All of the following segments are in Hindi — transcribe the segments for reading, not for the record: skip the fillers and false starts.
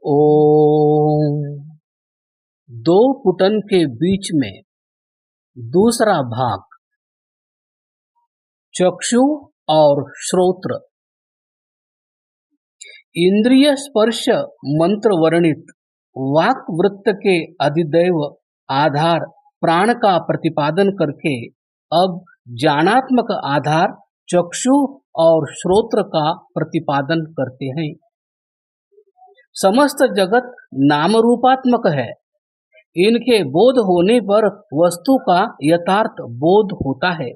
ओम। दो पुटन के बीच में दूसरा भाग, चक्षु और श्रोत्र। इंद्रिय स्पर्श मंत्र वर्णित वाक वृत्त के अधिदैव आधार प्राण का प्रतिपादन करके अब ज्ञानात्मक आधार चक्षु और श्रोत्र का प्रतिपादन करते हैं। समस्त जगत नाम रूपात्मक है। इनके बोध होने पर वस्तु का यथार्थ बोध होता है।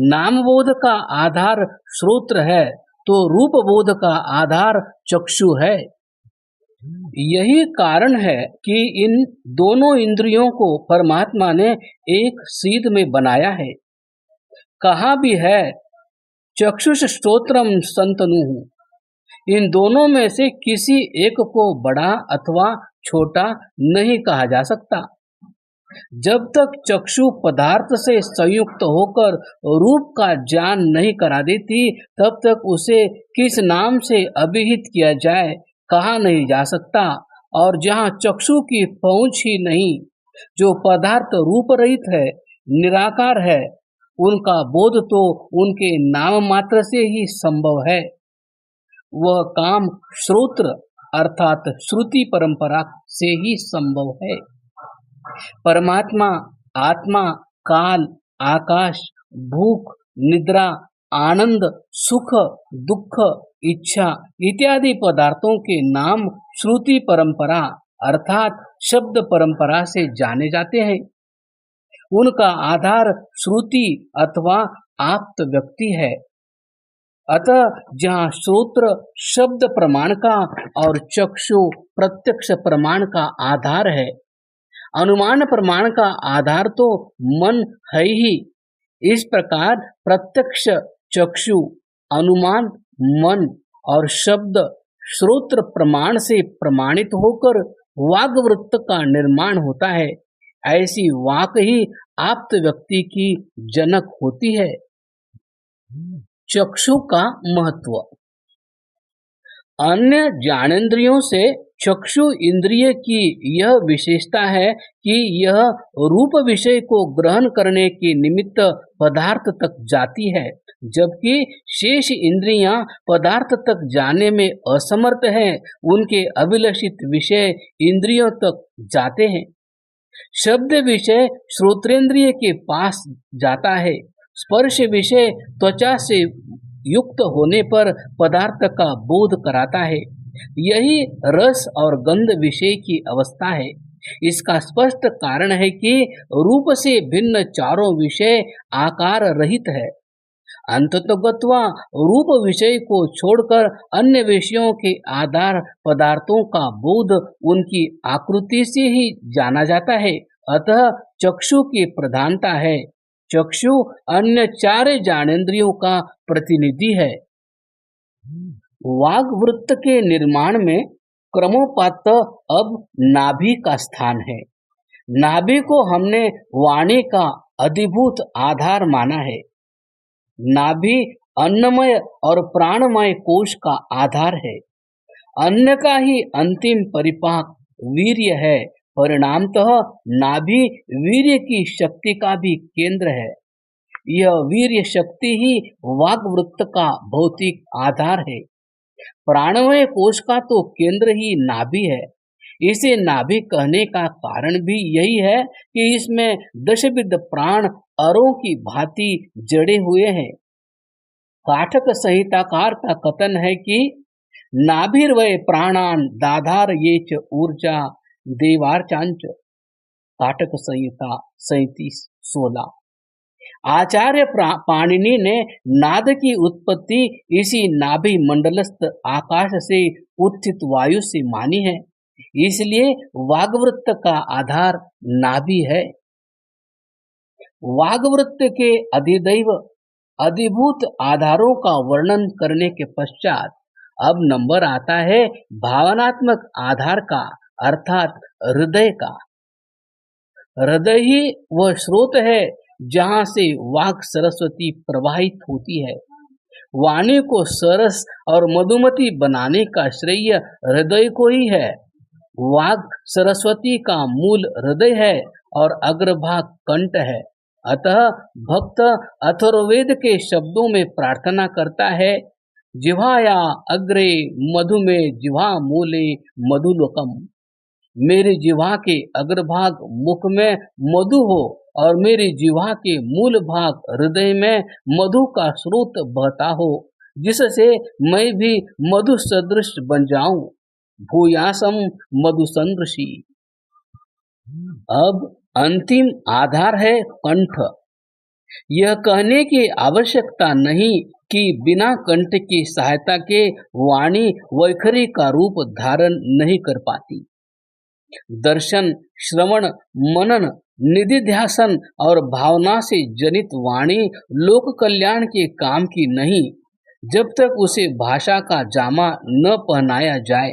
नाम बोध का आधार श्रोत्र है तो रूप बोध का आधार चक्षु है। यही कारण है कि इन दोनों इंद्रियों को परमात्मा ने एक सीध में बनाया है। कहा भी है चक्षुष श्रोत्रम संतनुः। इन दोनों में से किसी एक को बड़ा अथवा छोटा नहीं कहा जा सकता। जब तक चक्षु पदार्थ से संयुक्त होकर रूप का ज्ञान नहीं करा देती तब तक उसे किस नाम से अभिहित किया जाए कहा नहीं जा सकता। और जहाँ चक्षु की पहुंच ही नहीं, जो पदार्थ रूप रहित है, निराकार है, उनका बोध तो उनके नाम मात्र से ही संभव है। वह काम श्रोत्र अर्थात श्रुति परंपरा से ही संभव है। परमात्मा, आत्मा, काल, आकाश, भूख, निद्रा, आनंद, सुख, दुख, इच्छा इत्यादि पदार्थों के नाम श्रुति परंपरा अर्थात शब्द परंपरा से जाने जाते हैं। उनका आधार श्रुति अथवा आप्त व्यक्ति है। अतः जहाँ श्रोत्र शब्द प्रमाण का और चक्षु प्रत्यक्ष प्रमाण का आधार है, अनुमान प्रमाण का आधार तो मन है ही। इस प्रकार प्रत्यक्ष चक्षु, अनुमान मन और शब्द श्रोत्र प्रमाण से प्रमाणित होकर वाग वृत्त का निर्माण होता है। ऐसी वाक ही आप्त व्यक्ति की जनक होती है। चक्षु का महत्व। अन्य ज्ञानेंद्रियों से चक्षु इंद्रिय की यह विशेषता है कि यह रूप विषय को ग्रहण करने के निमित्त पदार्थ तक जाती है, जबकि शेष इंद्रियां पदार्थ तक जाने में असमर्थ हैं। उनके अभिलषित विषय इंद्रियों तक जाते हैं। शब्द विषय श्रोत्रेंद्रिय के पास जाता है। स्पर्श विषय त्वचा से युक्त होने पर पदार्थ का बोध कराता है। यही रस और गंध विषय की अवस्था है। इसका स्पष्ट कारण है कि रूप से भिन्न चारों विषय आकार रहित है। अंततोगत्वा रूप विषय को छोड़कर अन्य विषयों के आधार पदार्थों का बोध उनकी आकृति से ही जाना जाता है। अतः चक्षु की प्रधानता है। चक्षु अन्य चार ज्ञानेंद्रियों का प्रतिनिधि है। वाग वृत्त के निर्माण में क्रमोपात अब नाभि का स्थान है। नाभि को हमने वाणी का अधिभूत आधार माना है। नाभि अन्नमय और प्राणमय कोश का आधार है। अन्न का ही अंतिम परिपाक वीर्य है। परिणामतः नाभि वीर्य की शक्ति का भी केंद्र है। यह वीर्य शक्ति ही वाग वृत्त का भौतिक आधार है। प्राणमय कोश का तो केंद्र ही नाभि है। इसे नाभि कहने का कारण भी यही है कि इसमें दशविध प्राण अरों की भांति जड़े हुए हैं। काठक संहिताकार का कथन है कि नाभिर्वय प्राणान दाधार ये च ऊर्जा देवार्चांच। काठक संहिता 37:16। आचार्य पाणिनि ने नाद की उत्पत्ति इसी नाभि मंडलस्थ आकाश से उत्थित वायु से मानी है। इसलिए वागवृत्त का आधार नाभि है। वागवृत्त के अधिदैव अधिभूत आधारों का वर्णन करने के पश्चात अब नंबर आता है भावनात्मक आधार का अर्थात हृदय का। हृदय ही वह स्रोत है जहाँ से वाक् सरस्वती प्रवाहित होती है। वाणी को सरस और मधुमती बनाने का श्रेय हृदय को ही है। वाग सरस्वती का मूल हृदय है और अग्रभाग कंठ है। अतः भक्त अथर्ववेद के शब्दों में प्रार्थना करता है, जिह्वाया अग्रे मधु में जिह्वा मूले मधुलोकम। मेरी जिह्वा के अग्रभाग मुख में मधु हो और मेरी जिह्वा के मूल भाग हृदय में मधु का स्रोत बहता हो, जिससे मैं भी मधु सदृश बन जाऊं। भूयासम मधु सदृशी। अब अंतिम आधार है कंठ। यह कहने की आवश्यकता नहीं कि बिना कंठ की सहायता के वाणी वैखरी का रूप धारण नहीं कर पाती। दर्शन, श्रवण, मनन, निधिध्यासन और भावना से जनित वाणी लोक कल्याण के काम की नहीं, जब तक उसे भाषा का जामा न पहनाया जाए।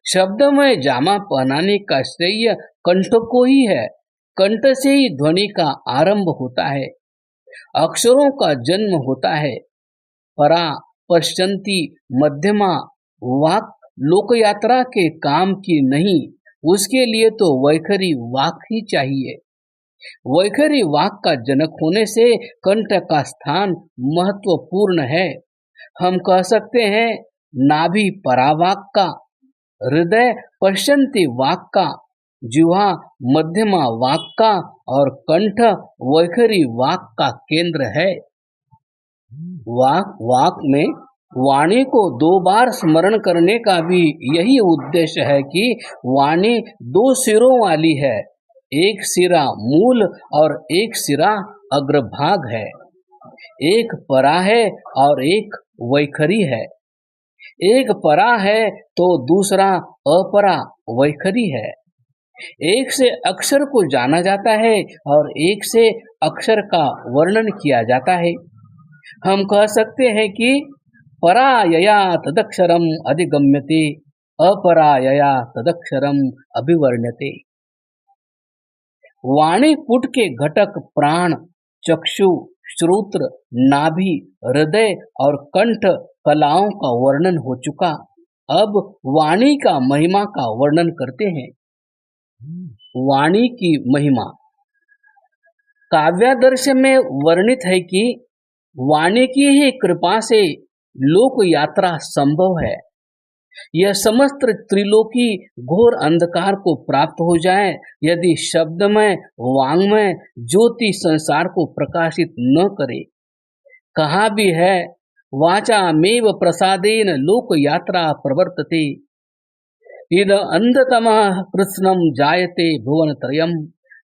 शब्दमय जामा पहनाने का श्रेय कंठ को ही है। कंठ से ही ध्वनि का आरंभ होता है, अक्षरों का जन्म होता है। परा, पश्चंती, मध्यमा वाक लोकयात्रा के काम की नहीं, उसके लिए तो वैखरी वाक ही चाहिए। वैखरी वाक का जनक होने से कंठ का स्थान महत्वपूर्ण है। हम कह सकते हैं नाभि परावाक का, हृदय पश्चंती वाक का, जिह्वा मध्यमा वाक का और कंठ वैखरी वाक का केंद्र है। वाक में वाणी को 2 बार स्मरण करने का भी यही उद्देश्य है कि वाणी 2 सिरों वाली है। एक सिरा मूल और एक सिरा अग्रभाग है। एक परा है और एक वैखरी है। एक परा है तो दूसरा अपरा वैखरी है। एक से अक्षर को जाना जाता है और एक से अक्षर का वर्णन किया जाता है। हम कह सकते हैं कि परायया तदक्षरम अधिगम्यते, अपरायया तदक्षरम अभिवर्ण्यते। वाणी पुट के घटक प्राण, चक्षु, श्रोत्र, नाभि, हृदय और कंठ कलाओं का वर्णन हो चुका। अब वाणी का महिमा का वर्णन करते हैं। वाणी की महिमा काव्यादर्श में वर्णित है कि वाणी की ही कृपा से लोक यात्रा संभव है। यह समस्त त्रिलोकी घोर अंधकार को प्राप्त हो जाए यदि शब्दमय वांग्मय ज्योति संसार को प्रकाशित न करे। कहा भी है, वाचामेव प्रसादेन लोक यात्रा प्रवर्तते, इद अंधतमः कृत्स्नं जायते भुवनत्रयम्,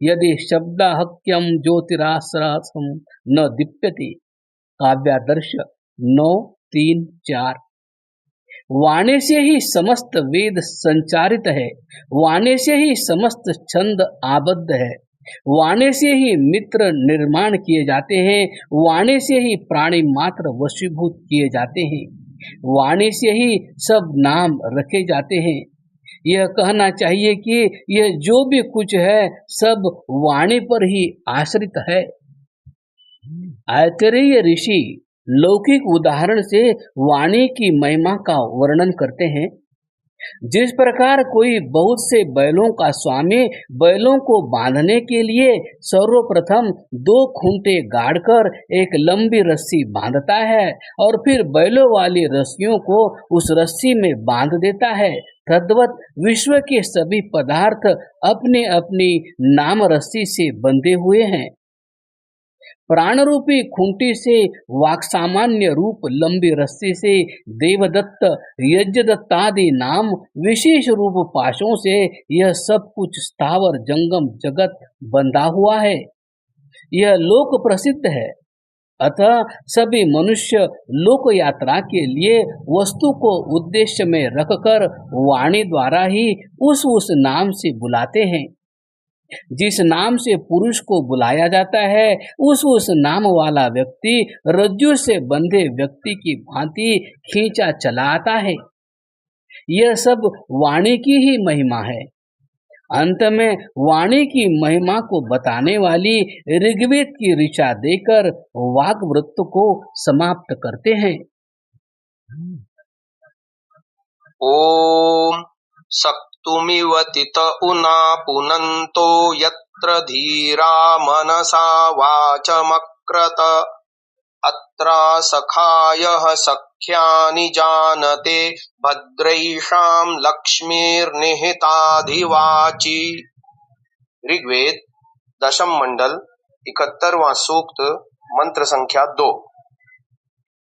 यदि शब्दाहक्यम ज्योतिराश्रासम न दीप्यते। काव्यादर्श 9:3-4। वाणी से ही समस्त वेद संचारित है। वाणी से ही समस्त छंद आबद्ध है। वाणी से ही मित्र निर्माण किए जाते हैं। वाणी से ही प्राणी मात्र वशीभूत किए जाते हैं। वाणी से ही सब नाम रखे जाते हैं। यह कहना चाहिए कि यह जो भी कुछ है सब वाणी पर ही आश्रित है। ऐतरेय ऋषि लौकिक उदाहरण से वाणी की महिमा का वर्णन करते हैं। जिस प्रकार कोई बहुत से बैलों का स्वामी बैलों को बांधने के लिए सर्वप्रथम 2 खूंटे गाड़कर एक लंबी रस्सी बांधता है और फिर बैलों वाली रस्सियों को उस रस्सी में बांध देता है, तद्वत विश्व के सभी पदार्थ अपने अपनी नाम रस्सी से बंधे हुए हैं। प्राण रूपी खूंटी से वाक्सामान्य रूप लंबी रस्सी से देवदत्त यज्ञदत्तादि नाम विशेष रूप पाशों से यह सब कुछ स्थावर जंगम जगत बंधा हुआ है। यह लोक प्रसिद्ध है। अतः सभी मनुष्य लोक यात्रा के लिए वस्तु को उद्देश्य में रखकर वाणी द्वारा ही उस नाम से बुलाते हैं। जिस नाम से पुरुष को बुलाया जाता है उस नाम वाला व्यक्ति रज्जु से बंधे व्यक्ति की भांति खींचा चला आता है। यह सब वाणी की ही महिमा है। अंत में वाणी की महिमा को बताने वाली ऋग्वेद की ऋचा देकर वाग्वृत्त को समाप्त करते हैं। ओम सक्तुमिव तित उना पुनन्तो यत्र धीरा मनसा वाचमक्रत अत्रा सखायः सख्यानि जानते भद्रैषां लक्ष्मीर्निहिताधिवाची। ऋग्वेद दशम मंडल 71वां सूक्त मंत्र संख्या 2।